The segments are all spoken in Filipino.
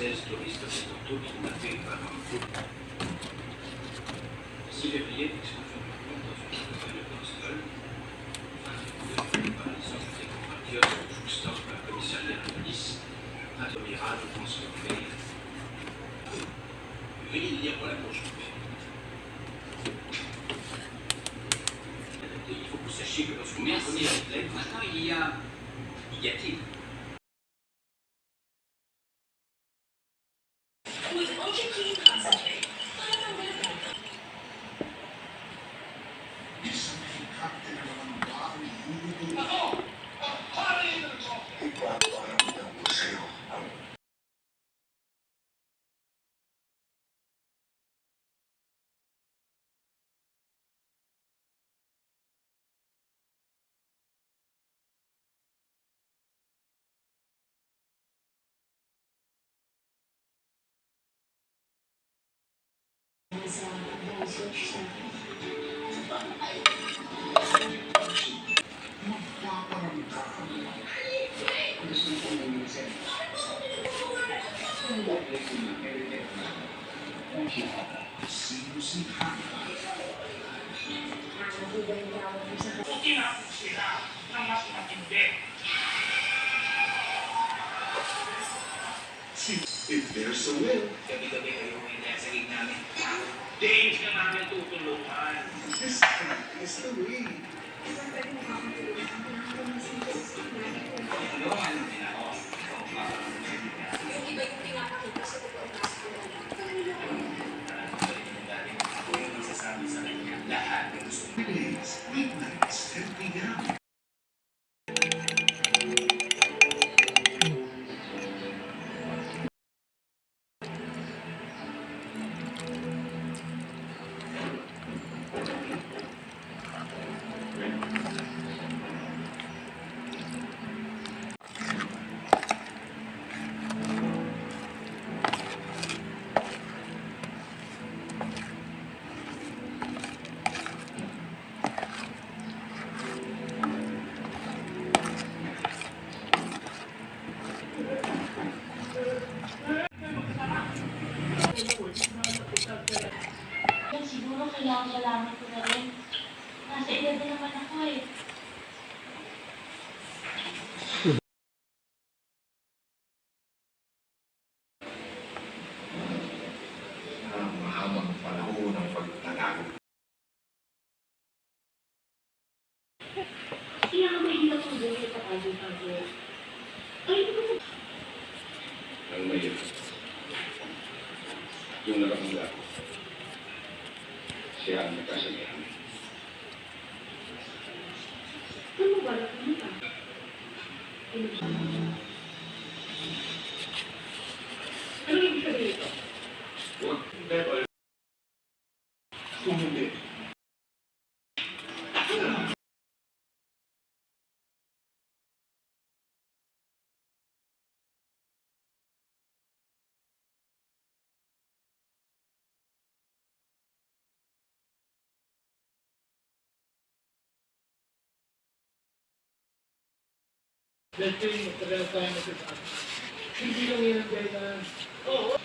16 touristes occidentaux qui ont tapé par un faux. 6 février, explosion du pont dans une hôtel de Bristol. 28 février, paralysie des compatriotes au Foodstop, un commissariat de police. Un mirage transformé. Veuillez le lire pour la prochaine fois. Il faut que vous sachiez que lorsque vous prenez la lettre, maintenant il y a-t-il If there's a will, gabi-gabi kayo may nasagig namin. James na namin tutulungan. this is the way. Ano din ako? Yung iba yung pinapakita sa Ako yung masasabi sa kanya lahat ng gusto niya. Weekdays, weeknights, 10 p.m. Siguro kailangan malaman ko na rin. Nasa edad na naman ako eh. Ang mahabang panahon ng pagtatago. Kaya ka may hirap ang buhay sa tago-tago. Ay, hindi ko Ang mahirap. Yung nakakanda ko. Siya ang nagkasabihan. ano ba na kumita? Ano yung sabihin ito? Huwag never. Kung hindi. Let's say, matagal tayo nagsasabi. Hindi lang yan ang kailangan. Oo.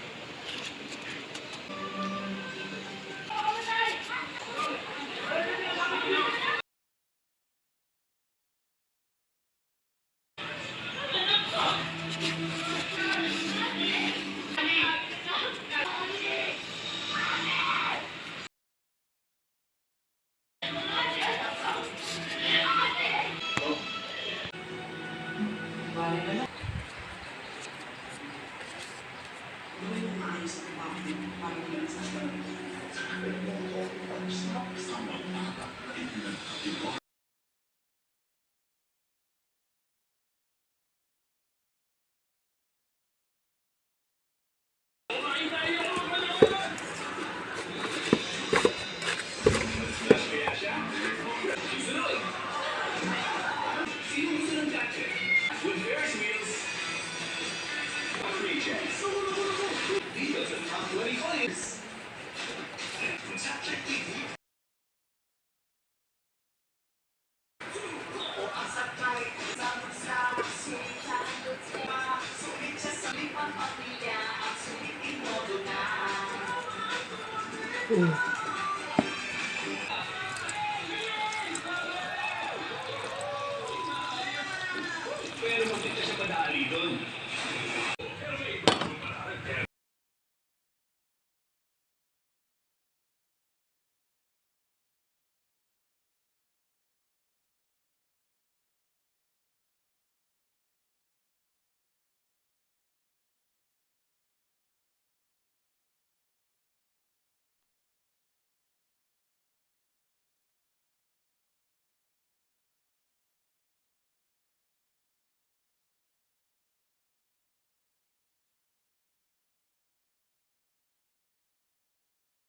With Ferris wheels, Pero maganda siya madali doon.